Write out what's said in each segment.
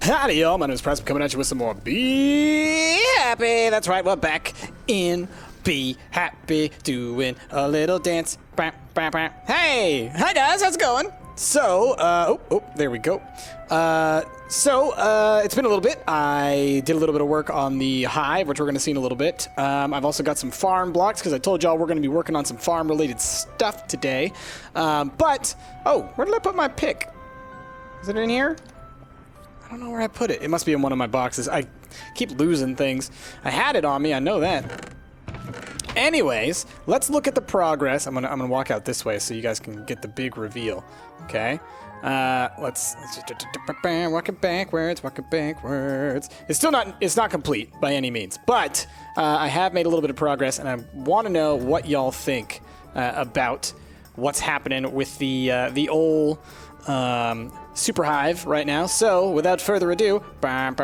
Howdy, y'all. My name is Press. I'm coming at you with some more Be Happy. That's right, we're back in Be Happy, doing a little dance. Hey! Hi, guys. How's it going? So, there we go. It's been a little bit. I did a little bit of work on the hive, which we're going to see in a little bit. I've also got some farm blocks, because I told y'all we're going to be working on some farm-related stuff today. Where did I put my pick? Is it in here? I don't know where I put it. It must be in one of my boxes. I keep losing things. I had it on me. I know that. Anyways, let's look at the progress. I'm gonna walk out this way so you guys can get the big reveal. Okay. Let's walk it backwards. Walk it backwards. It's not complete by any means, but I have made a little bit of progress, and I want to know what y'all think about what's happening with the old Super Hive right now. So, without further ado, what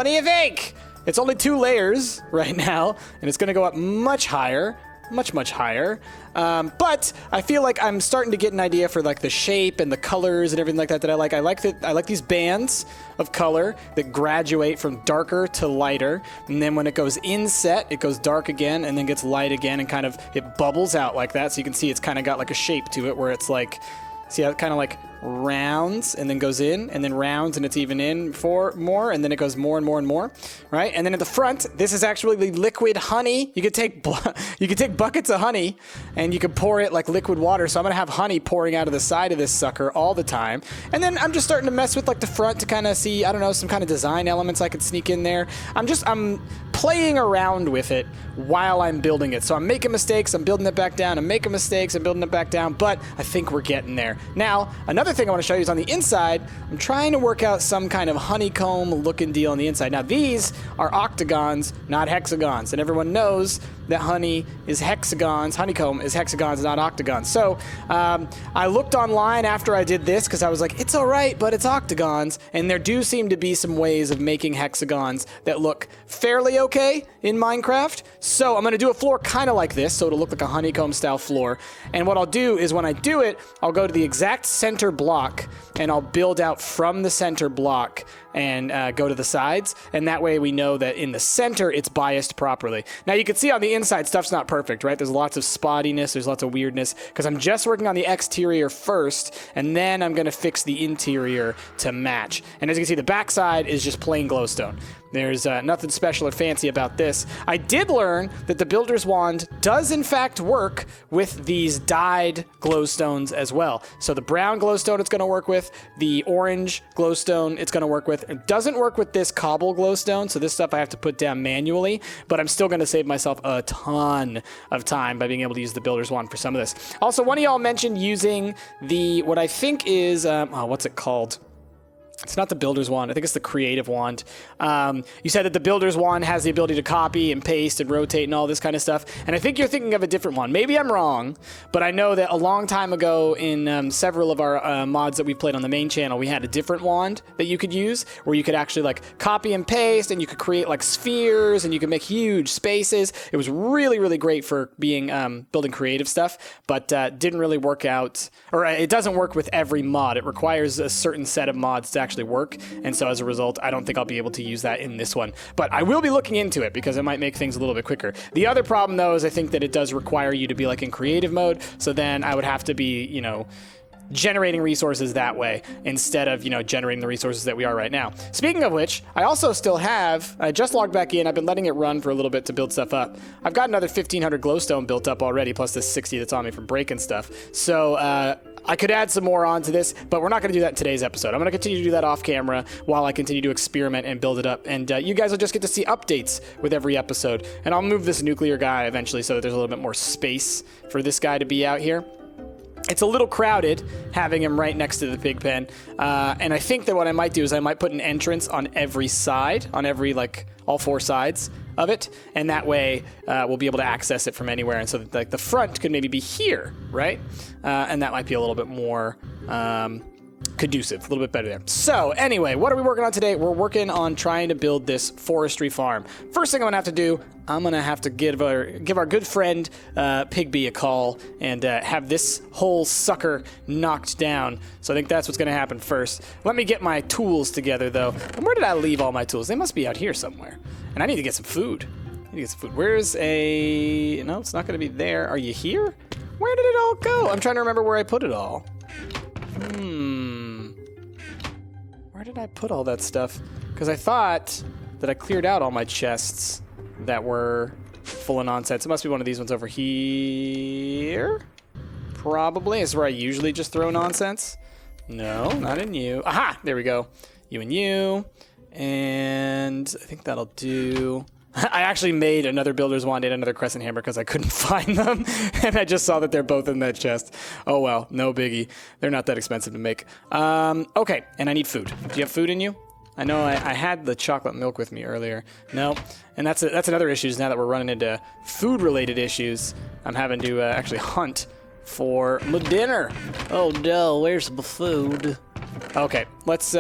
do you think? It's only 2 layers right now, and it's going to go up much higher. Much higher. But I feel like I'm starting to get an idea for like the shape and the colors and everything like that I like. I like these bands of color that graduate from darker to lighter, and then when it goes inset, it goes dark again and then gets light again, and kind of it bubbles out like that. So you can see it's kind of got like a shape to it where it's like, see how it kind of like rounds and then goes in and then rounds and it's even in for more, and then it goes more and more and more, right? And then at the front, this is actually the liquid honey. You could take buckets of honey and you could pour it like liquid water. So I'm gonna have honey pouring out of the side of this sucker all the time. And then I'm just starting to mess with like the front to kind of see, I don't know, some kind of design elements I could sneak in there. I'm playing around with it while I'm building it. So I'm making mistakes, I'm building it back down, I'm making mistakes, I'm building it back down, but I think we're getting there. Now, another thing I want to show you is on the inside. I'm trying to work out some kind of honeycomb looking deal on the inside. Now, these are octagons, not hexagons, and everyone knows that honey is hexagons, honeycomb is hexagons, not octagons. So I looked online after I did this because I was like, it's all right, but it's octagons, and there do seem to be some ways of making hexagons that look fairly okay in Minecraft. So I'm going to do a floor kind of like this, so it'll look like a honeycomb style floor. And what I'll do is when I do it, I'll go to the exact center block and I'll build out from the center block and go to the sides, and that way we know that in the center it's biased properly. Now you can see on the inside stuff's not perfect, right? There's lots of spottiness, there's lots of weirdness, because I'm just working on the exterior first, and then I'm going to fix the interior to match. And as you can see, the backside is just plain glowstone. There's nothing special or fancy about this. I did learn that the Builder's Wand does in fact work with these dyed glowstones as well. So the brown glowstone it's going to work with, the orange glowstone it's going to work with. It doesn't work with this cobble glowstone, so this stuff I have to put down manually, but I'm still going to save myself a ton of time by being able to use the Builder's Wand for some of this. Also, one of y'all mentioned using what I think is, what's it called? It's not the Builder's Wand. I think it's the Creative Wand. You said that the Builder's Wand has the ability to copy and paste and rotate and all this kind of stuff. And I think you're thinking of a different one. Maybe I'm wrong, but I know that a long time ago in several of our mods that we played on the main channel, we had a different wand that you could use where you could actually like copy and paste, and you could create like spheres and you could make huge spaces. It was really, really great for being building creative stuff, but didn't really work out, or it doesn't work with every mod. It requires a certain set of mods to actually work, and so as a result I don't think I'll be able to use that in this one, but I will be looking into it because it might make things a little bit quicker. The other problem though is I think that it does require you to be like in creative mode, so then I would have to be, you know, generating resources that way instead of, you know, generating the resources that we are right now. Speaking of which, I also still have, I just logged back in, I've been letting it run for a little bit to build stuff up. I've got another 1500 glowstone built up already, plus this 60 that's on me from breaking stuff. So I could add some more onto this, but we're not going to do that in today's episode. I'm going to continue to do that off camera while I continue to experiment and build it up. And you guys will just get to see updates with every episode. And I'll move this nuclear guy eventually so that there's a little bit more space for this guy to be out here. It's a little crowded having him right next to the pig pen. And I think that what I might do is I might put an entrance on every side, on every, like, all 4 sides of it. And that way we'll be able to access it from anywhere. And so the front could maybe be here, right? And that might be a little bit more conducive, a little bit better there. So anyway, what are we working on today? We're working on trying to build this forestry farm. First thing I'm gonna have to do, I'm gonna have to give our good friend Pigby a call and have this whole sucker knocked down. So I think that's what's gonna happen first. Let me get my tools together though. And where did I leave all my tools? They must be out here somewhere. And I need to get some food. Where's a... No, it's not gonna be there. Are you here? Where did it all go? I'm trying to remember where I put it all. Where did I put all that stuff? Because I thought that I cleared out all my chests that were full of nonsense. It must be one of these ones over here. Probably. This is where I usually just throw nonsense. No, not in you. Aha! There we go. You and you. And I think that'll do... I actually made another builder's wand and another crescent hammer because I couldn't find them. And I just saw that they're both in that chest. Oh well, no biggie. They're not that expensive to make. Okay, and I need food. Do you have food in you? I know I had the chocolate milk with me earlier. No, and that's another issue is now that we're running into food-related issues. I'm having to actually hunt for my dinner. Oh no, where's the food? Okay, let's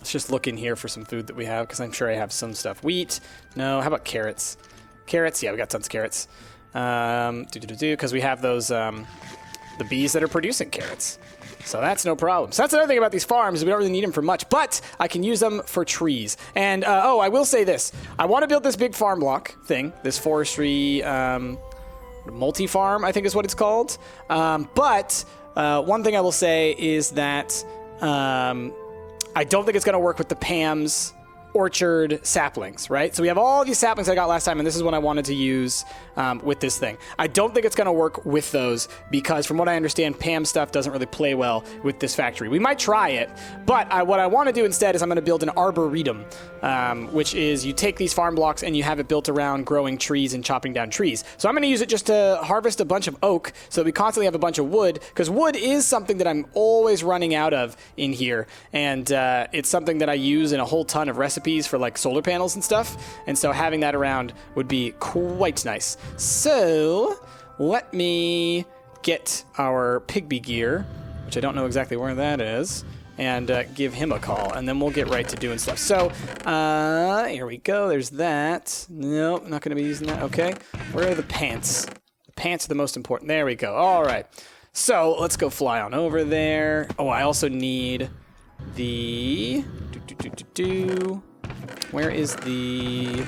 just look in here for some food that we have, because I'm sure I have some stuff. Wheat. No. How about carrots? Carrots. Yeah, we got tons of carrots. Because we have those, the bees that are producing carrots. So that's no problem. So that's another thing about these farms is we don't really need them for much, but I can use them for trees. And, oh, I will say this. I want to build this big farm block thing, this forestry multi-farm, I think is what it's called. But one thing I will say is that... I don't think it's going to work with the Pam's orchard saplings, right? So we have all these saplings I got last time, and this is what I wanted to use with this thing. I don't think it's going to work with those because from what I understand, Pam's stuff doesn't really play well with this factory. We might try it, but what I want to do instead is I'm going to build an arboretum, which is you take these farm blocks and you have it built around growing trees and chopping down trees. So I'm going to use it just to harvest a bunch of oak so that we constantly have a bunch of wood, because wood is something that I'm always running out of in here, and it's something that I use in a whole ton of recipes for like solar panels and stuff, and so having that around would be quite nice. So let me get our Pigby gear, which I don't know exactly where that is, and give him a call, and then we'll get right to doing stuff. So here we go. There's that. Nope, not going to be using that. Okay, where are the pants? The pants are the most important. There we go. All right. So let's go fly on over there. Oh, I also need the... Where is the...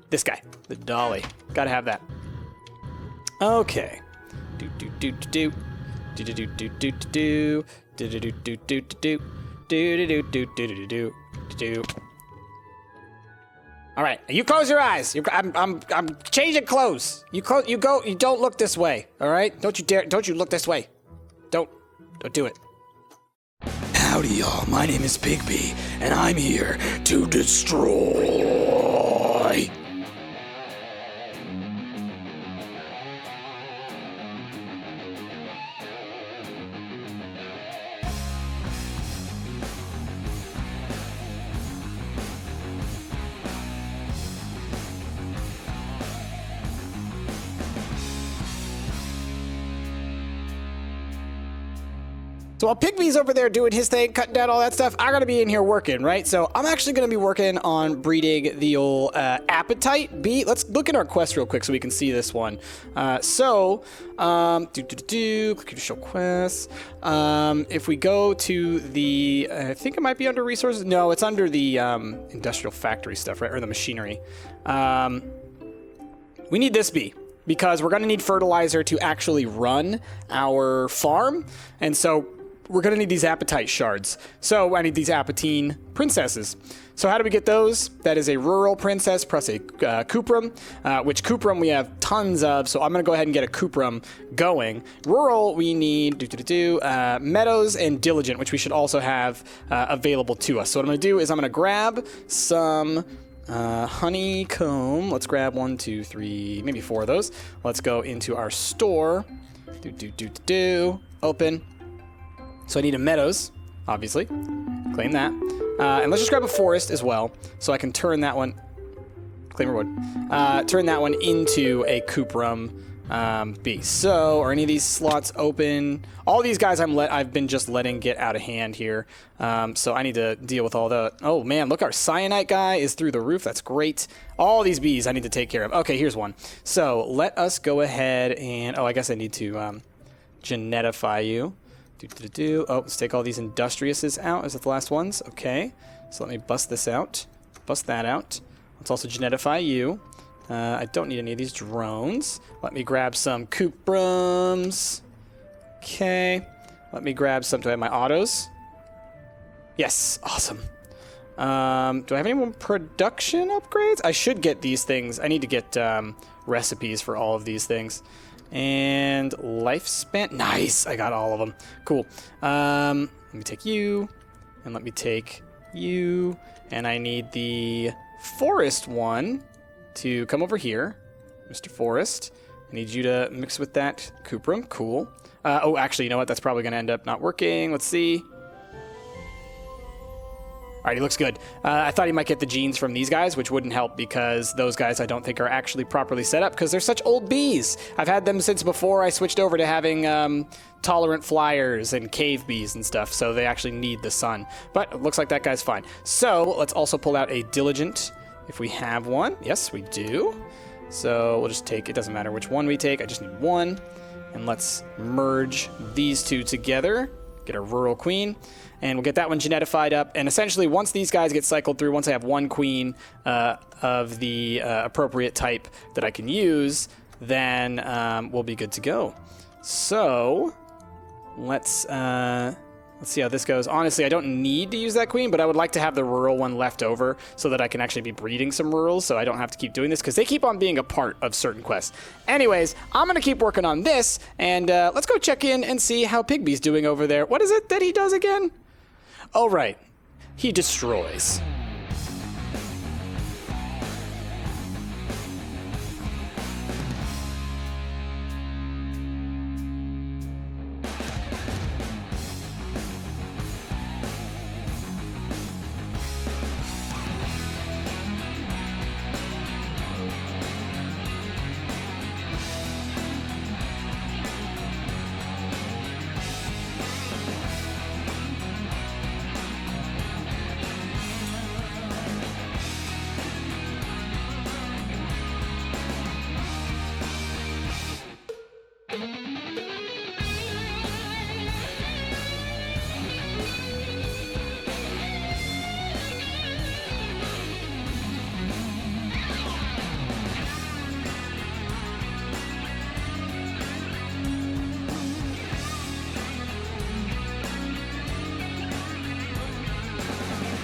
This guy, the dolly. Gotta have that. Okay. All right, you close your eyes. I'm changing clothes. You go. You don't look this way. All right? Don't you dare. Don't you look this way. Don't do it. Howdy, y'all. My name is Pigby, and I'm here to destroy. So while Pigby's over there doing his thing, cutting down all that stuff, I gotta be in here working, right? So I'm actually gonna be working on breeding the old appetite bee. Let's look at our quest real quick so we can see this one. Click here to show quests. If we go to the, I think it might be under resources. No, it's under the industrial factory stuff, right? Or the machinery. We need this bee, because we're going to need fertilizer to actually run our farm. And so we're going to need these appetite shards. So I need these Apatine princesses. So how do we get those? That is a rural princess plus a cuprum, which cuprum we have tons of. So I'm going to go ahead and get a cuprum going. Rural, we need meadows and diligent, which we should also have available to us. So what I'm going to do is I'm going to grab some honeycomb. Let's grab 1, 2, 3, maybe 4 of those. Let's go into our store. Open. So I need a meadows, obviously. Claim that. And let's just grab a forest as well, so I can turn that one. Claim reward. Turn that one into a cuprum bee. So, are any of these slots open? All these guys I've been just letting get out of hand here. So I need to deal with all the... Oh man, look, our cyanite guy is through the roof. That's great. All these bees I need to take care of. Okay, here's one. So let us go ahead and... Oh, I guess I need to genetify you. Oh, let's take all these industriouses out. Is that the last ones? Okay. So let me bust this out. Bust that out. Let's also genetify you. I don't need any of these drones. Let me grab some Cooprums. Okay. Let me grab some. Do I have my autos? Yes. Awesome. Do I have any more production upgrades? I should get these things. I need to get recipes for all of these things. And lifespan. Nice. I got all of them. Cool. Let me take you. And let me take you. And I need the forest one to come over here. Mr. Forest. I need you to mix with that Cuprum. Cool. Oh, actually, you know what? That's probably going to end up not working. Let's see. All right, he looks good. I thought he might get the genes from these guys, which wouldn't help because those guys I don't think are actually properly set up because they're such old bees. I've had them since before I switched over to having tolerant flyers and cave bees and stuff, so they actually need the sun. But it looks like that guy's fine. So let's also pull out a diligent if we have one. Yes, we do. So we'll just take, it doesn't matter which one we take, I just need one. And let's merge these two together, get a rural queen. And we'll get that one genetified up. And essentially, once these guys get cycled through, once I have one queen of the appropriate type that I can use, then we'll be good to go. So let's see how this goes. Honestly, I don't need to use that queen, but I would like to have the rural one left over so that I can actually be breeding some rurals so I don't have to keep doing this because they keep on being a part of certain quests. Anyways, I'm going to keep working on this, and let's go check in and see how Pigby's doing over there. What is it that he does again? Oh, right. He destroys.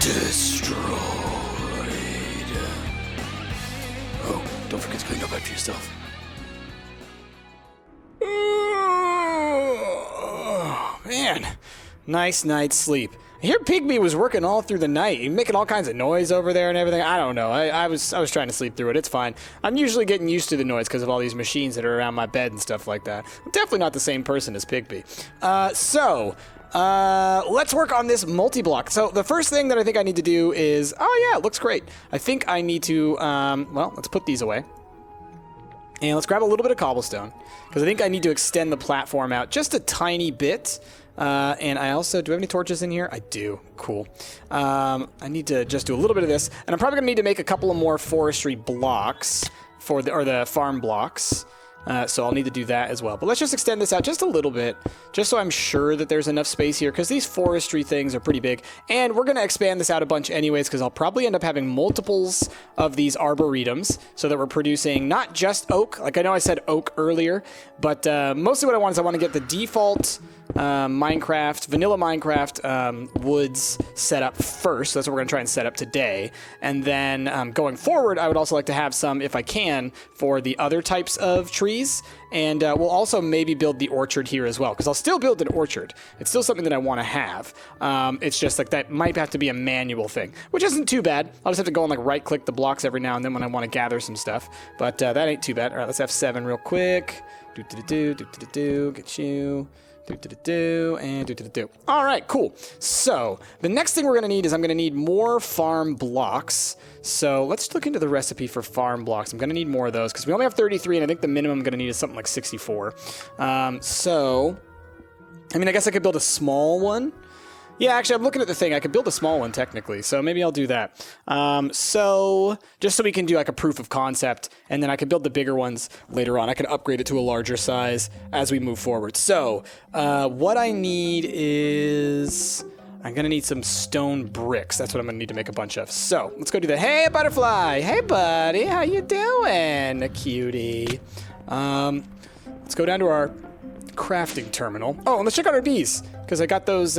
Destroyed. Oh, don't forget to clean up after yourself. Oh, man. Nice night's sleep. I hear Pygmy was working all through the night. He's making all kinds of noise over there and everything. I don't know. I was trying to sleep through it. It's fine. I'm usually getting used to the noise because of all these machines that are around my bed and stuff like that. I'm definitely not the same person as Pygmy. Let's work on this multi-block. So the first thing that I think I need to do is, oh yeah, it looks great. I think I need to, well, let's put these away. And let's grab a little bit of cobblestone because I think I need to extend the platform out just a tiny bit. And I also, do I have any torches in here? I do. Cool. I need to just do a little bit of this. And I'm probably going to need to make a couple of more forestry blocks for the farm blocks. So I'll need to do that as well. But let's just extend this out just a little bit, just so I'm sure that there's enough space here, because these forestry things are pretty big. And we're going to expand this out a bunch anyways, because I'll probably end up having multiples of these arboretums, so that we're producing not just oak. Like I know I said oak earlier, but mostly what I want is I want to get the default vanilla Minecraft woods set up first. So that's what we're going to try and set up today. And then going forward, I would also like to have some, if I can, for the other types of trees. And we'll also maybe build the orchard here as well, because I'll still build an orchard. It's still something that I want to have. It's just like that might have to be a manual thing, which isn't too bad. I'll just have to go and like right click the blocks every now and then when I want to gather some stuff. But that ain't too bad. All right, let's have 7 real quick. Get you. And All right, cool. So the next thing we're going to need is I'm going to need more farm blocks. So let's look into the recipe for farm blocks. I'm going to need more of those because we only have 33, and I think the minimum I'm going to need is something like 64. So, I mean, I guess I could build a small one. Yeah, actually, I'm looking at the thing. I could build a small one, technically, so maybe I'll do that. So, just so we can do like a proof of concept, and then I can build the bigger ones later on. I can upgrade it to a larger size as we move forward. So, what I need is... I'm going to need some stone bricks. That's what I'm going to need to make a bunch of. So, let's go do that. Hey, butterfly! Hey, buddy! How you doing? A cutie. Let's go down to our crafting terminal. Oh, and let's check out our bees, because I got those...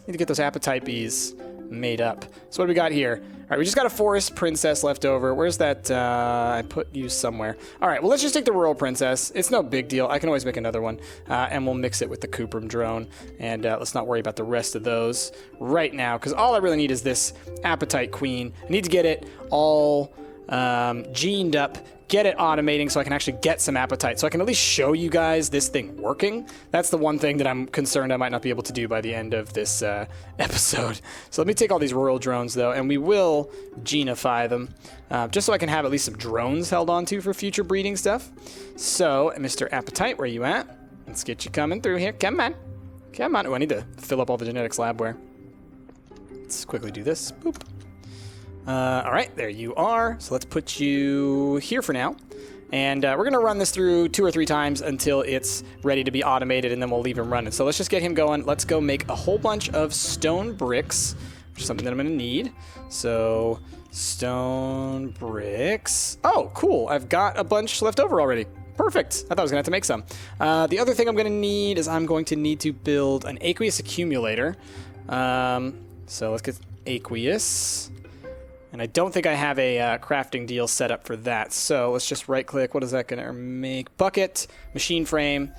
need to get those appetite bees made up. So what do we got here? All right, we just got a forest princess left over. Where's that? I put you somewhere. All right, well, let's just take the rural princess. It's no big deal. I can always make another one, and we'll mix it with the Cooprum drone. And let's not worry about the rest of those right now, because all I really need is this appetite queen. I need to get it all gened up, get it automating so I can actually get some appetite, so I can at least show you guys this thing working. That's the one thing that I'm concerned I might not be able to do by the end of this episode. So let me take all these rural drones, though, and we will genify them, just so I can have at least some drones held onto for future breeding stuff. So, Mr. Appetite, where you at? Let's get you coming through here. Come on. Come on. Oh, I need to fill up all the genetics labware. Let's quickly do this. Boop. All right, there you are. So let's put you here for now. And we're going to run this through 2 or 3 times until it's ready to be automated, and then we'll leave him running. So let's just get him going. Let's go make a whole bunch of stone bricks, which is something that I'm going to need. So stone bricks. Oh, cool. I've got a bunch left over already. Perfect. I thought I was going to have to make some. The other thing I'm going to need is I'm going to need to build an aqueous accumulator. So let's get aqueous. And I don't think I have a crafting deal set up for that. So let's just right click. What is that going to make? Bucket, machine frame,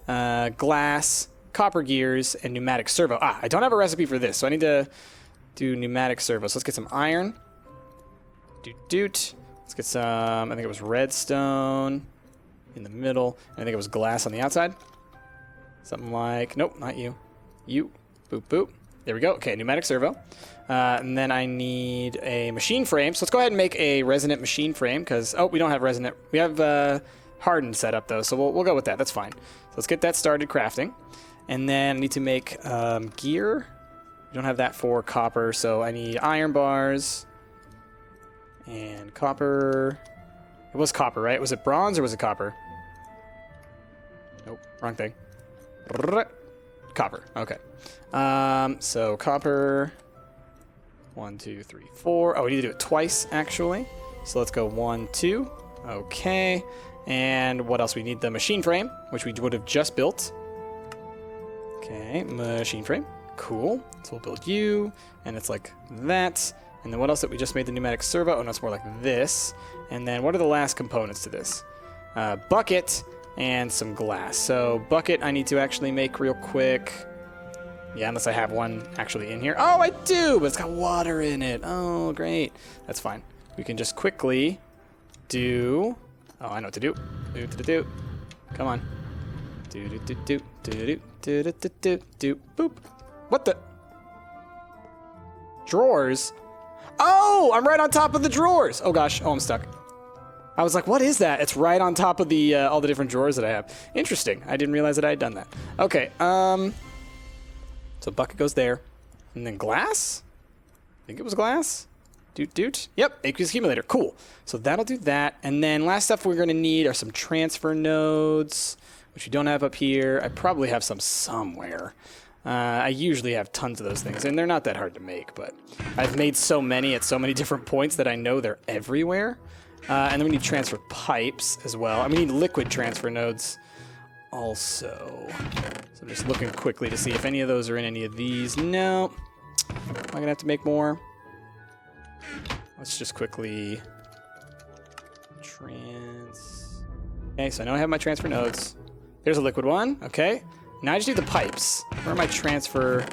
glass, copper gears, and pneumatic servo. I don't have a recipe for this, so I need to do pneumatic servo. So let's get some iron. Doot. Let's get some, I think it was redstone in the middle. And I think it was glass on the outside. Something like, nope, not you. You. Boop, boop. There we go. Okay, pneumatic servo. And then I need a machine frame. So let's go ahead and make a resonant machine frame because, oh, we don't have resonant. We have hardened set up, though, so we'll go with that. That's fine. So let's get that started crafting. And then I need to make gear. We don't have that for copper, so I need iron bars and copper. It was copper, right? Was it bronze or was it copper? Nope, wrong thing. Copper, okay. So copper, 1, 2, 3, 4. Oh, we need to do it twice, actually. So let's go 1, 2. Okay. And what else? We need the machine frame, which we would have just built. Okay, machine frame. Cool. So we'll build you, and it's like that. And then what else that we just made the pneumatic servo? Oh, no, it's more like this. And then what are the last components to this? Bucket and some glass. So bucket I need to actually make real quick. Yeah, unless I have one actually in here. Oh, I do, but it's got water in it. Oh, great. That's fine. We can just quickly do... Oh, I know what to do. Do. Come on. Do. Boop. What the? Drawers? Oh, I'm right on top of the drawers. Oh, gosh. Oh, I'm stuck. I was like, what is that? It's right on top of the all the different drawers that I have. Interesting. I didn't realize that I had done that. Okay. So bucket goes there. And then glass? I think it was glass. Doot. Yep, aqueous accumulator. Cool. So that'll do that. And then last stuff we're going to need are some transfer nodes, which we don't have up here. I probably have some somewhere. I usually have tons of those things, and they're not that hard to make, but I've made so many at so many different points that I know they're everywhere. And then we need transfer pipes as well. And we need liquid transfer nodes also. So I'm just looking quickly to see if any of those are in any of these. No. Am I going to have to make more? Let's just quickly Okay, so now I have my transfer nodes. There's a liquid one. Okay. Now I just need the pipes. Where are my transfer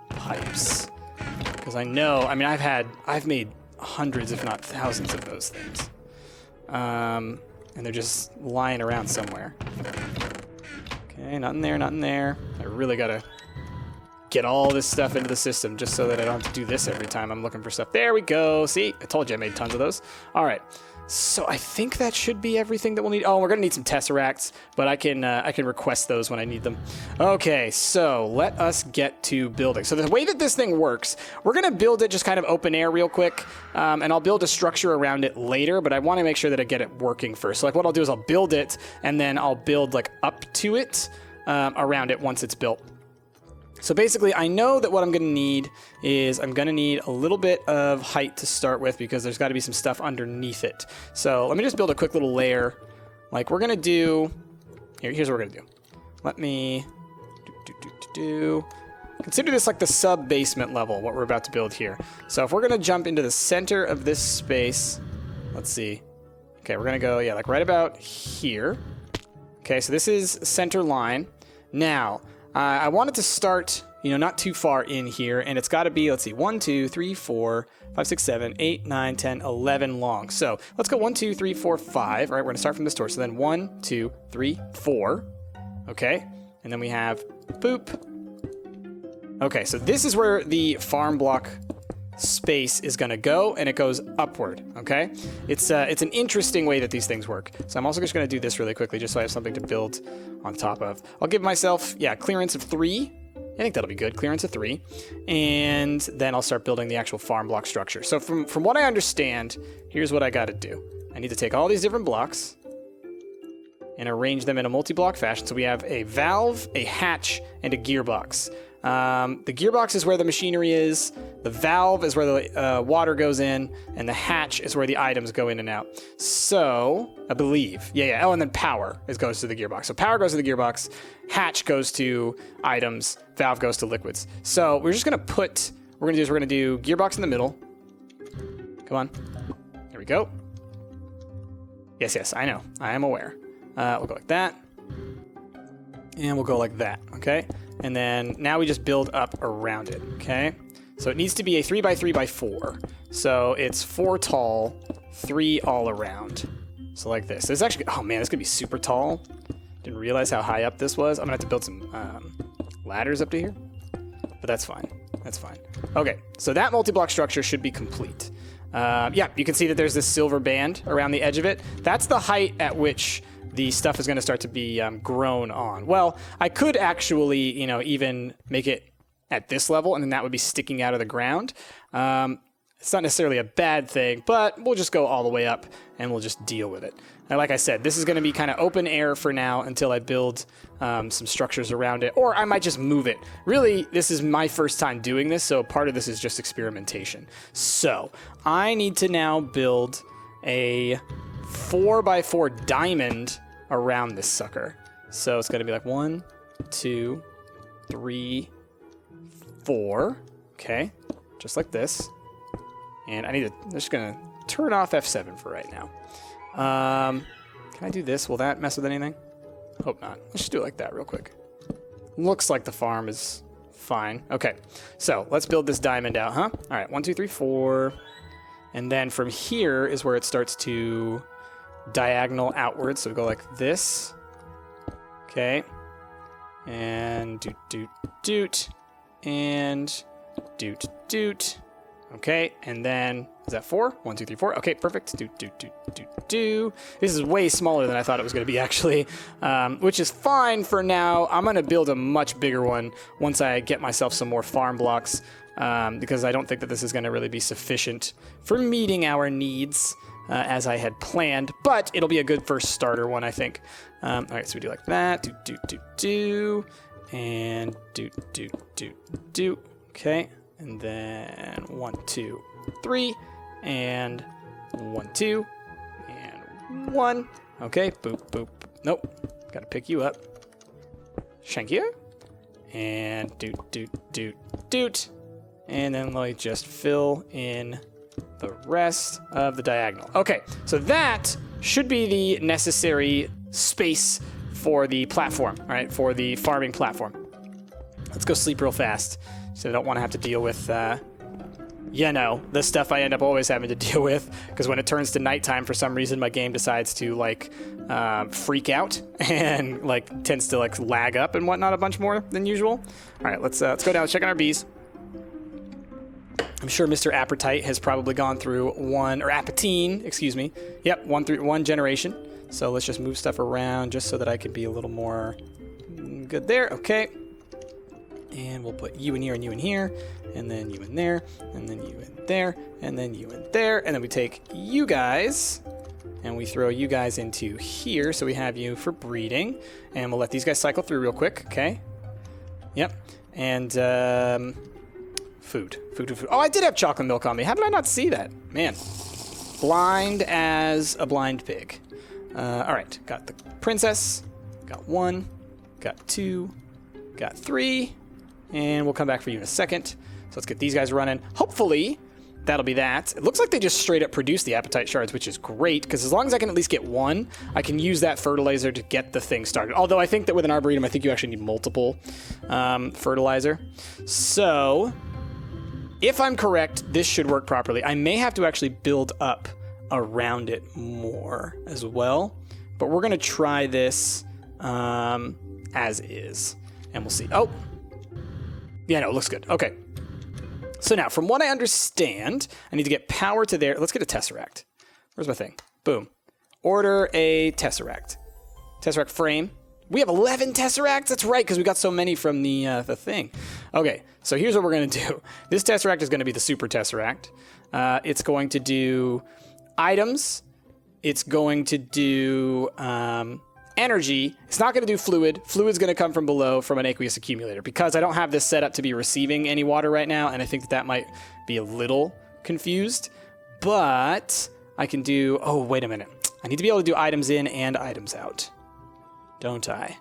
pipes? Because I know, I mean, I've made hundreds, if not thousands of those things. And they're just lying around somewhere. Okay, not in there, not in there. I really gotta get all this stuff into the system just so that I don't have to do this every time I'm looking for stuff. There we go. See, I told you I made tons of those. All right. So I think that should be everything that we'll need. Oh, we're gonna need some tesseracts, but I can request those when I need them. Okay, so let us get to building. So the way that this thing works, we're gonna build it just kind of open air real quick, and I'll build a structure around it later, but I wanna make sure that I get it working first. So like what I'll do is I'll build it, and then I'll build like up to it around it once it's built. So basically, I know that what I'm going to need is I'm going to need a little bit of height to start with because there's got to be some stuff underneath it. So let me just build a quick little layer. Like we're going to do... Here's what we're going to do. Let me... Consider this like the sub-basement level, what we're about to build here. So if we're going to jump into the center of this space... Let's see. Okay, we're going to go, yeah, like right about here. Okay, so this is center line. Now... I wanted to start, not too far in here, and it's got to be, let's see, 1, 2, 3, 4, 5, 6, 7, 8, 9, 10, 11 long. So let's go 1, 2, 3, 4, 5. All right, we're going to start from this door. So then 1, 2, 3, 4. Okay, and then we have boop. Okay, so this is where the farm block space is going to go, and it goes upward. Okay, it's an interesting way that these things work. So I'm also just going to do this really quickly just so I have something to build on top of. I'll give myself clearance of 3. I think that'll be good. Clearance of 3, and then I'll start building the actual farm block structure. So from what I understand, here's what I got to do. I need to take all these different blocks and arrange them in a multi-block fashion. So we have a valve, a hatch, and a gearbox. The gearbox is where the machinery is, the valve is where the water goes in, and the hatch is where the items go in and out. So, I believe. Yeah. Oh, and then power goes to the gearbox. So power goes to the gearbox, hatch goes to items, valve goes to liquids. So we're just going to we're going to do gearbox in the middle. Come on. There we go. Yes, I know. I am aware. We'll go like that. And we'll go like that, okay? And then now we just build up around it, okay? So it needs to be a 3x3x4. So it's 4 tall, 3 all around. So like this. This actually, oh man, this could be super tall. Didn't realize how high up this was. I'm gonna have to build some ladders up to here. But that's fine. That's fine. Okay, so that multi-block structure should be complete. You can see that there's this silver band around the edge of it. That's the height at which the stuff is going to start to be grown on. Well, I could actually, even make it at this level, and then that would be sticking out of the ground. It's not necessarily a bad thing, but we'll just go all the way up, and we'll just deal with it. And like I said, this is going to be kind of open air for now until I build some structures around it, or I might just move it. Really, this is my first time doing this, so part of this is just experimentation. So I need to now build a 4x4 diamond around this sucker. So it's going to be like 1, 2, 3, 4. Okay, just like this. And I'm just going to turn off F7 for right now. Can I do this? Will that mess with anything? Hope not. Let's just do it like that real quick. Looks like the farm is fine. Okay, so let's build this diamond out, huh? All right, 1, 2, 3, 4. And then from here is where it starts to diagonal outwards. So we go like this. Okay. And doot. And doot. Okay. And then, is that 4? 1, 2, 3, 4. Okay, perfect. Doot. This is way smaller than I thought it was going to be, actually, which is fine for now. I'm going to build a much bigger one once I get myself some more farm blocks, because I don't think that this is going to really be sufficient for meeting our needs as I had planned, but it'll be a good first starter one, I think. All right, so we do like that. Do. And do. Okay. And then 1, 2, 3. And 1, 2. And 1. Okay. Boop. Nope. Gotta pick you up. Shank you. And doot. And then let me just fill in the rest of the diagonal. Okay, so that should be the necessary space for the platform, all right, for the farming platform. Let's go sleep real fast, so I don't want to have to deal with you know, the stuff I end up always having to deal with, because when it turns to nighttime, for some reason, my game decides to, like, freak out and, like, tends to, like, lag up and whatnot a bunch more than usual. All right, let's go down, check on our bees. I'm sure Mr. Appetite has probably gone through Appetine, excuse me. Yep, one generation. So let's just move stuff around just so that I can be a little more good there. Okay. And we'll put you in here and you in here, and then you in there, and then you in there, and then you in there, and then we take you guys, and we throw you guys into here, so we have you for breeding, and we'll let these guys cycle through real quick, okay? Yep, and food. Oh, I did have chocolate milk on me. How did I not see that? Man, blind as a blind pig. All right, got the princess, got 1, got 2, got 3, and we'll come back for you in a second. So let's get these guys running. Hopefully, that'll be that. It looks like they just straight up produce the appetite shards, which is great, because as long as I can at least get 1, I can use that fertilizer to get the thing started. Although I think that with an arboretum, I think you actually need multiple fertilizer. So, if I'm correct, this should work properly. I may have to actually build up around it more as well, but we're going to try this as is, and we'll see. Oh, yeah, no, it looks good. Okay. So now, from what I understand, I need to get power to there. Let's get a Tesseract. Where's my thing? Boom. Order a Tesseract. Tesseract frame. We have 11 Tesseracts? That's right, because we got so many from the thing. Okay, so here's what we're going to do. This Tesseract is going to be the Super Tesseract. It's going to do items. It's going to do energy. It's not going to do fluid. Fluid's going to come from below from an aqueous accumulator, because I don't have this set up to be receiving any water right now, and I think that might be a little confused. But I can do... Oh, wait a minute. I need to be able to do items in and items out. Don't I?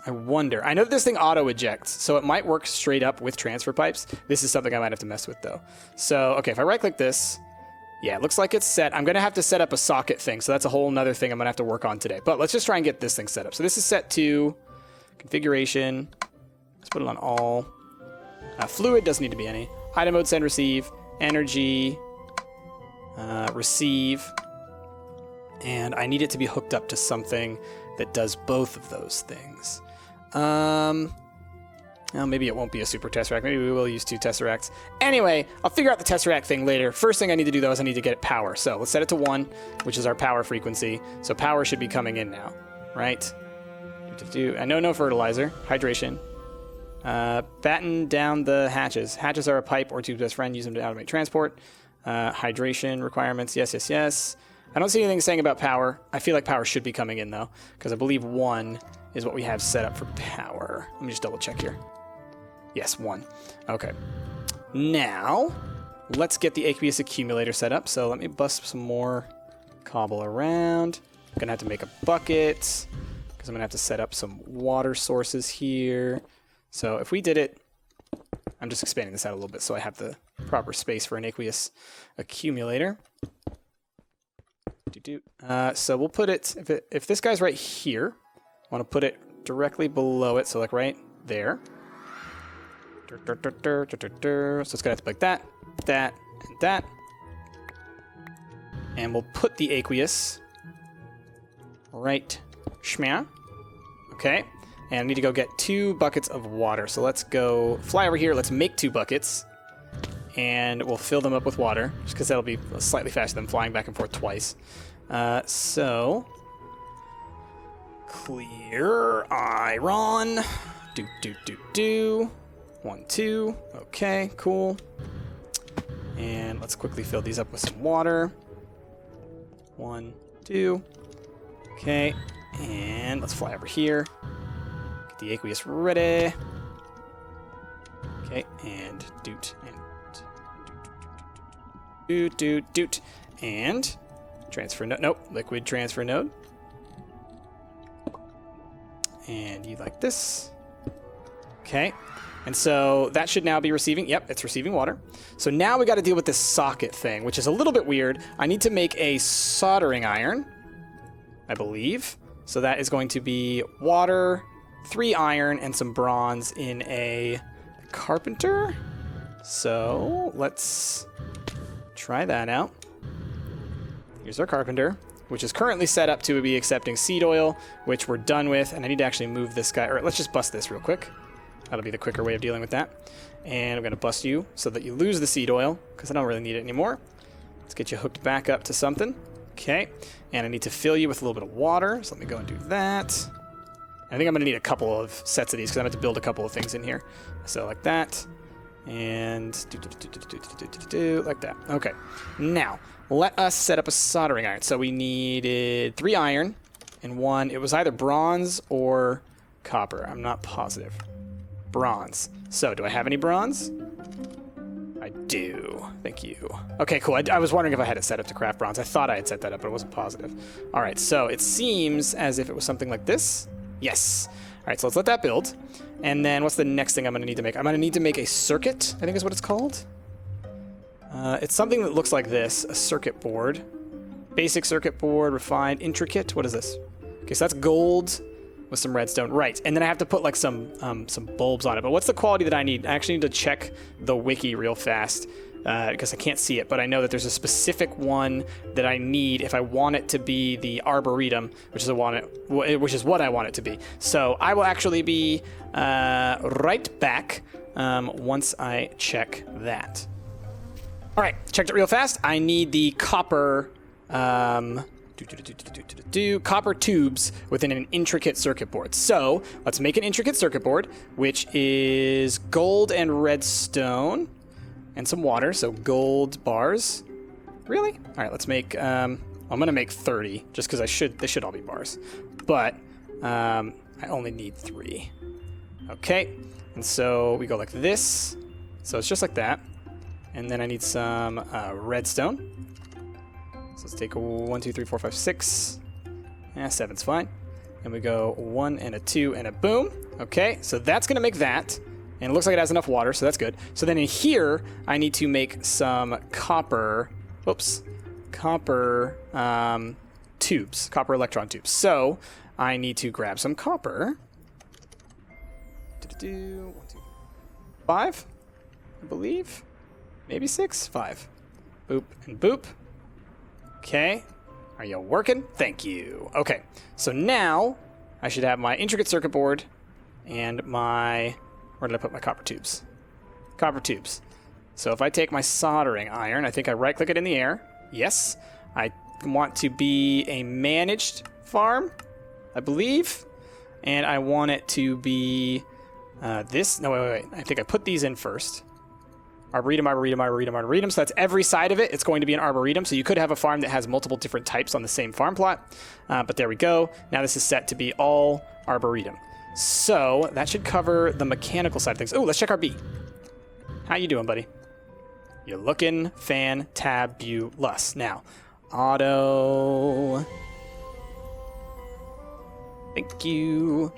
I wonder. I know that this thing auto-ejects, so it might work straight up with transfer pipes. This is something I might have to mess with, though. So, okay, if I right-click this... Yeah, it looks like it's set. I'm going to have to set up a socket thing, so that's a whole nother thing I'm going to have to work on today. But let's just try and get this thing set up. So this is set to configuration. Let's put it on all. Fluid doesn't need to be any. Item mode, send, receive. Energy. Receive. And I need it to be hooked up to something that does both of those things. Well, maybe it won't be a super Tesseract. Maybe we will use 2 Tesseracts. Anyway, I'll figure out the Tesseract thing later. First thing I need to do, though, is I need to get it power. So let's set it to 1, which is our power frequency. So power should be coming in now, right? I know no fertilizer. Hydration. Batten down the hatches. Hatches are a pipe or tube's best friend. Use them to automate transport. Hydration requirements. Yes, yes, yes. I don't see anything saying about power. I feel like power should be coming in, though, because I believe 1 is what we have set up for power. Let me just double check here. Yes, 1. Okay. Now, let's get the aqueous accumulator set up. So let me bust some more cobble around. I'm going to have to make a bucket, because I'm going to have to set up some water sources here. So if we did it, I'm just expanding this out a little bit so I have the proper space for an aqueous accumulator. So we'll put it, if this guy's right here, I want to put it directly below it, so like right there. So it's going to have to be like that, that, and that. And we'll put the aqueous right schmear. Okay. And I need to go get 2 buckets of water. So let's go fly over here. Let's make 2 buckets. And we'll fill them up with water, just because that'll be slightly faster than flying back and forth twice. So clear iron. 1, 2. Okay, cool. And let's quickly fill these up with some water. 1, 2. Okay, and let's fly over here. Get the aqueous ready. Okay, and doot, and doot, and transfer node. Nope, liquid transfer node. And you like this. Okay. And so that should now be receiving. Yep, it's receiving water. So now we got to deal with this socket thing, which is a little bit weird. I need to make a soldering iron, I believe. So that is going to be water, 3 iron, and some bronze in a carpenter. So let's try that out. Here's our carpenter, which is currently set up to be accepting seed oil, which we're done with. And I need to actually move this guy. Or let's just bust this real quick. That'll be the quicker way of dealing with that. And I'm going to bust you so that you lose the seed oil, because I don't really need it anymore. Let's get you hooked back up to something. Okay. And I need to fill you with a little bit of water. So let me go and do that. I think I'm going to need a couple of sets of these, because I'm going to have to build a couple of things in here. So like that. And like that. Okay. Now, let us set up a soldering iron. So we needed 3 iron and 1. It was either bronze or copper. I'm not positive. Bronze. So do I have any bronze? I do. Thank you. Okay, cool. I was wondering if I had it set up to craft bronze. I thought I had set that up, but I wasn't positive. All right, so it seems as if it was something like this. Yes. All right, so let's let that build. And then what's the next thing I'm going to need to make? I'm going to need to make a circuit, I think is what it's called. It's something that looks like this, a circuit board. Basic circuit board, refined, intricate. What is this? Okay, so that's gold with some redstone. Right, and then I have to put like some bulbs on it. But what's the quality that I need? I actually need to check the wiki real fast because I can't see it. But I know that there's a specific one that I need if I want it to be the Arboretum, which is what I want it to be. So I will actually be right back once I check that. All right, checked it real fast. I need the copper copper tubes within an intricate circuit board. So let's make an intricate circuit board, which is gold and redstone and some water. So gold bars. Really? All right, let's make, I'm going to make 30 just because they should all be bars. But I only need 3. Okay. And so we go like this. So it's just like that. And then I need some redstone. So let's take a 1, 2, 3, 4, 5, 6. 7's fine. And we go 1 and a 2 and a boom. Okay, so that's going to make that. And it looks like it has enough water, so that's good. So then in here, I need to make some copper tubes, copper electron tubes. So I need to grab some copper. 1, 2, 5, I believe. Maybe 6, 5. Boop and boop. Okay. Are you working? Thank you. Okay. So now I should have my intricate circuit board and my... Where did I put my copper tubes? Copper tubes. So if I take my soldering iron, I think I right-click it in the air. Yes. I want to be a managed farm, I believe. And I want it to be this. No, wait. I think I put these in first. Arboretum, arboretum, arboretum, arboretum. So that's every side of it. It's going to be an arboretum. So you could have a farm that has multiple different types on the same farm plot. But there we go. Now this is set to be all arboretum. So that should cover the mechanical side of things. Oh, let's check our bee. How you doing, buddy? You're looking fantabulous. Now, auto. Thank you.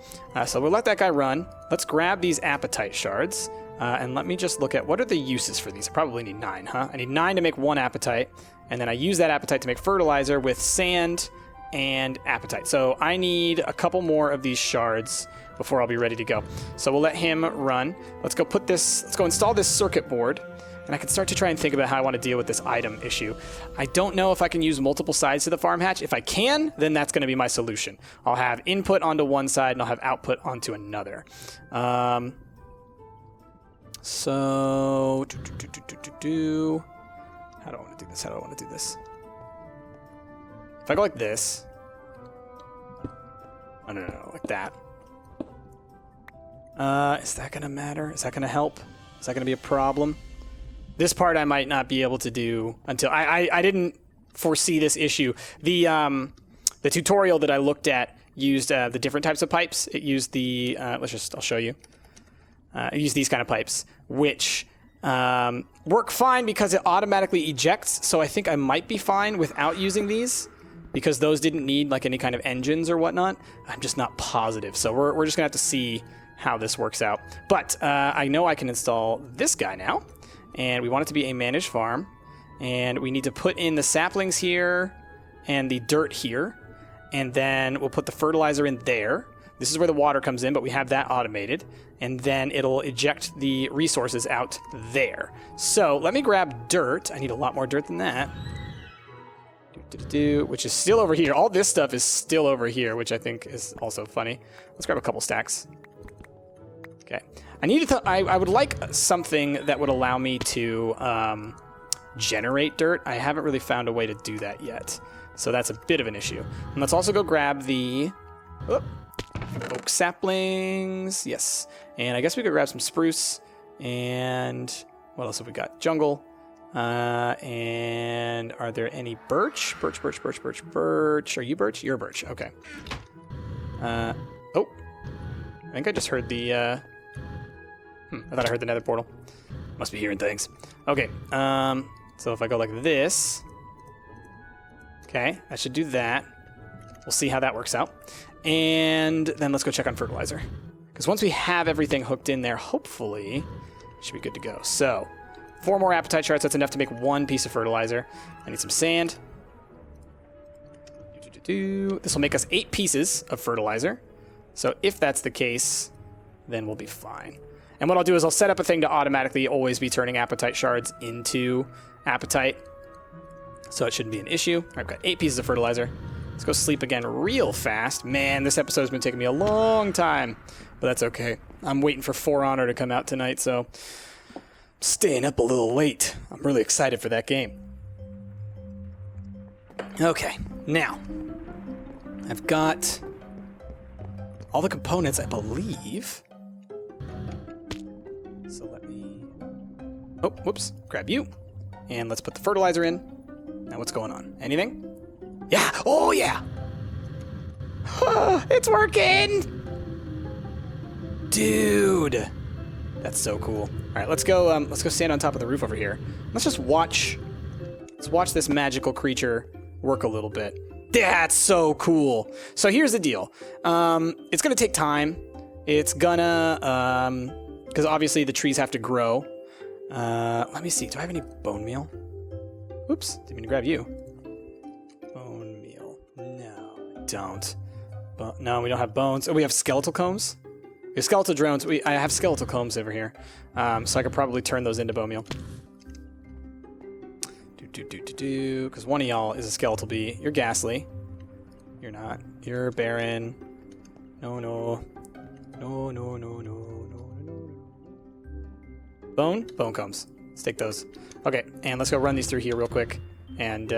So we'll let that guy run. Let's grab these apatite shards. And let me just look at what are the uses for these. I probably need 9, huh? I need 9 to make 1 apatite. And then I use that apatite to make fertilizer with sand and apatite. So I need a couple more of these shards before I'll be ready to go. So we'll let him run. Let's go install this circuit board. And I can start to try and think about how I want to deal with this item issue. I don't know if I can use multiple sides to the farm hatch. If I can, then that's going to be my solution. I'll have input onto one side and I'll have output onto another. So, how do I want to do this? If I go like this. No, like that. Is that going to matter? Is that going to help? Is that going to be a problem? This part I might not be able to do until... I didn't foresee this issue. The tutorial that I looked at used the different types of pipes. It used the... I'll show you. I use these kind of pipes, which work fine because it automatically ejects. So I think I might be fine without using these because those didn't need like any kind of engines or whatnot. I'm just not positive. So we're just going to have to see how this works out. But I know I can install this guy now. And we want it to be a managed farm. And we need to put in the saplings here and the dirt here. And then we'll put the fertilizer in there. This is where the water comes in, but we have that automated. And then it'll eject the resources out there. So let me grab dirt. I need a lot more dirt than that. Which is still over here. All this stuff is still over here, which I think is also funny. Let's grab a couple stacks. Okay. I would like something that would allow me to generate dirt. I haven't really found a way to do that yet. So that's a bit of an issue. And let's also go grab the oak saplings. Yes. And I guess we could grab some spruce. And what else have we got? Jungle. And are there any birch? Birch. Are you birch? You're birch. Okay. Oh. I think I just heard the, I thought I heard the nether portal. Must be hearing things. Okay. So if I go like this. Okay. I should do that. We'll see how that works out. And then let's go check on fertilizer. Because once we have everything hooked in there, hopefully, it should be good to go. So, 4 more apatite shards. That's enough to make 1 piece of fertilizer. I need some sand. This will make us 8 pieces of fertilizer. So if that's the case, then we'll be fine. And what I'll do is I'll set up a thing to automatically always be turning apatite shards into apatite. So it shouldn't be an issue. I've got 8 pieces of fertilizer. Let's go sleep again real fast. Man, this episode's been taking me a long time. But that's okay. I'm waiting for For Honor to come out tonight, so staying up a little late. I'm really excited for that game. Okay, now I've got all the components, I believe. So let me... Oh, whoops. Grab you. And let's put the fertilizer in. Now what's going on? Anything? Yeah! Oh, yeah! It's working! Dude! That's so cool. All right, let's go stand on top of the roof over here. Let's just watch... Let's watch this magical creature work a little bit. That's so cool. So here's the deal. It's going to take time. It's gonna... Because obviously the trees have to grow. Let me see. Do I have any bone meal? Oops. Didn't mean to grab you. Bone meal. No, I don't. No, we don't have bones. Oh, we have skeletal combs? We have skeletal drones. I have skeletal combs over here. So I could probably turn those into bone meal. Because one of y'all is a skeletal bee. You're ghastly. You're not. You're barren. No. Bone combs. Let's take those. Okay, and let's go run these through here real quick and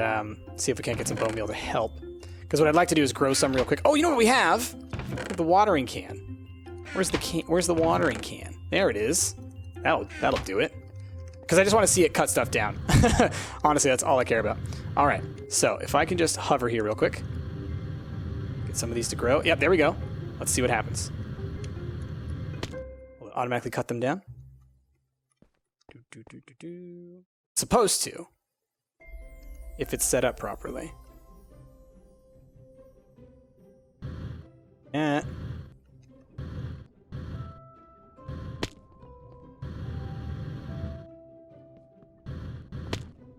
see if we can't get some bone meal to help. Because what I'd like to do is grow some real quick. Oh, you know what we have? We have the watering can. Where's the watering can? There it is. That'll do it. Because I just want to see it cut stuff down. Honestly, that's all I care about. All right, so if I can just hover here real quick. Get some of these to grow. Yep, there we go. Let's see what happens. Will it automatically cut them down? It's supposed to. If it's set up properly. Yeah.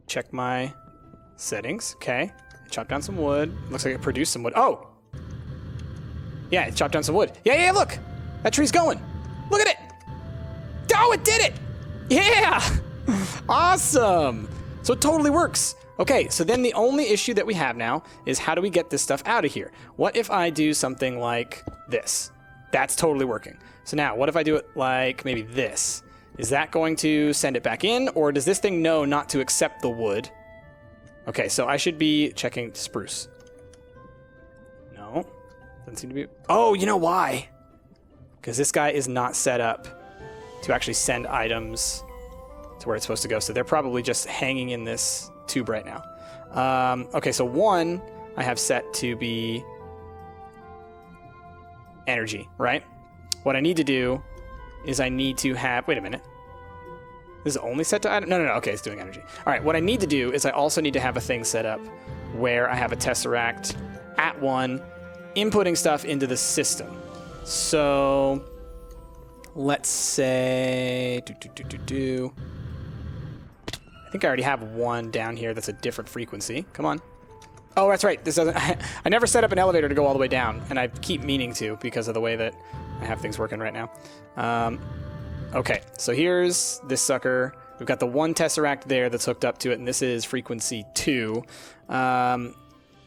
Check my settings. Okay. Chop down some wood. Looks like it produced some wood. Oh! Yeah, it chopped down some wood. Yeah, look! That tree's going. Look at it! Oh, it did it! Yeah! Awesome! So it totally works. Okay, so then the only issue that we have now is how do we get this stuff out of here? What if I do something like this? That's totally working. So now, what if I do it like maybe this? Is that going to send it back in, or does this thing know not to accept the wood? Okay, so I should be checking spruce. No, doesn't seem to be. Oh, you know why? Because this guy is not set up to actually send items to where it's supposed to go. So they're probably just hanging in this tube right now. Okay, so one I have set to be energy, right? What I need to do is I need to have... Wait a minute. This is only set to item? No. Okay, it's doing energy. All right, what I need to do is I also need to have a thing set up where I have a tesseract at 1 inputting stuff into the system. So let's say... I think I already have one down here that's a different frequency. Come on. Oh, that's right. This doesn't. I never set up an elevator to go all the way down, and I keep meaning to because of the way that I have things working right now. Okay, so here's this sucker. We've got the one tesseract there that's hooked up to it, and this is frequency 2,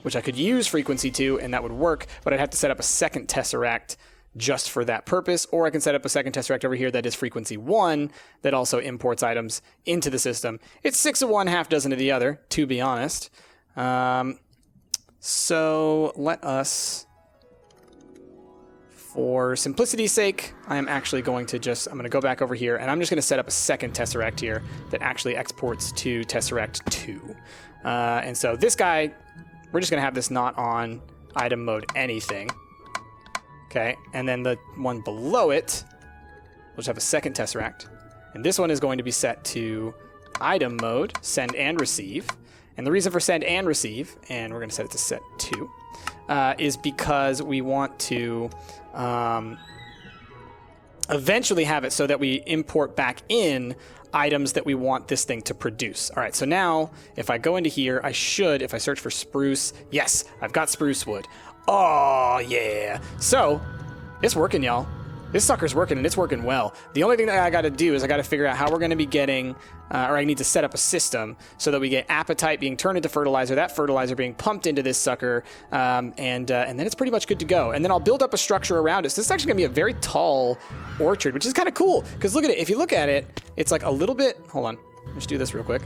which I could use frequency 2, and that would work, but I'd have to set up a second tesseract just for that purpose, or I can set up a second tesseract over here that is frequency 1 that also imports items into the system. It's 6 of one, half dozen of the other, to be honest. So let us, for simplicity's sake, I am actually going to I'm going to go back over here, and I'm just going to set up a second tesseract here that actually exports to tesseract 2. And so this guy, we're just going to have this not on item mode anything. Okay, and then the one below it, we'll just have a second tesseract. And this one is going to be set to item mode, send and receive. And the reason for send and receive, and we're going to set it to set 2, is because we want to eventually have it so that we import back in items that we want this thing to produce. All right, so now if I go into here, I should, if I search for spruce, yes, I've got spruce wood. Oh, yeah. So, it's working, y'all. This sucker's working, and it's working well. The only thing that I got to do is I got to figure out how we're going to be getting, or I need to set up a system so that we get apatite being turned into fertilizer, that fertilizer being pumped into this sucker, and then it's pretty much good to go. And then I'll build up a structure around it. So this is actually going to be a very tall orchard, which is kind of cool, because look at it. If you look at it, it's like a little bit, hold on, let's do this real quick.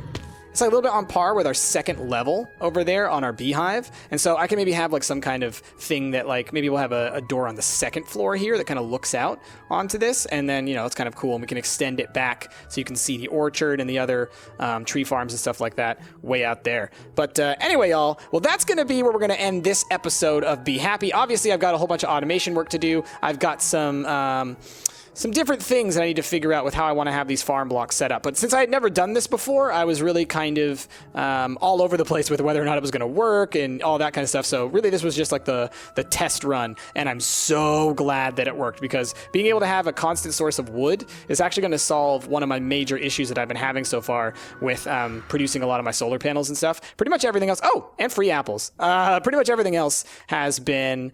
It's like a little bit on par with our second level over there on our beehive. And so I can maybe have like some kind of thing that like, maybe we'll have a door on the second floor here that kind of looks out onto this. And then, you know, it's kind of cool. And we can extend it back so you can see the orchard and the other tree farms and stuff like that way out there. But anyway, y'all, well, that's going to be where we're going to end this episode of Bee Happy. Obviously, I've got a whole bunch of automation work to do. I've got some different things that I need to figure out with how I want to have these farm blocks set up. But since I had never done this before, I was really kind of all over the place with whether or not it was going to work and all that kind of stuff. So really this was just like the test run. And I'm so glad that it worked, because being able to have a constant source of wood is actually going to solve one of my major issues that I've been having so far with producing a lot of my solar panels and stuff. Pretty much everything else. Oh, and free apples. Pretty much everything else has been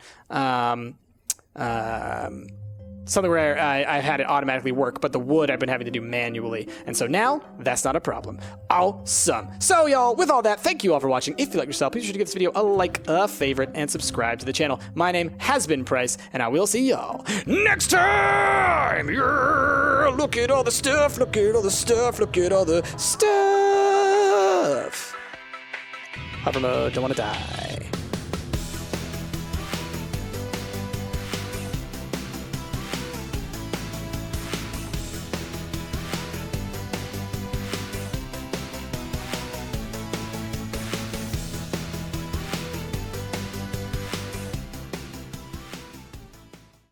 something where I had it automatically work, but the wood I've been having to do manually. And so now, that's not a problem. Awesome. So y'all, with all that, thank you all for watching. If you like yourself, please be sure to give this video a like, a favorite, and subscribe to the channel. My name has been Price, and I will see y'all next time! Yeah! Look at all the stuff, look at all the stuff, look at all the stuff! Hover mode, don't want to die.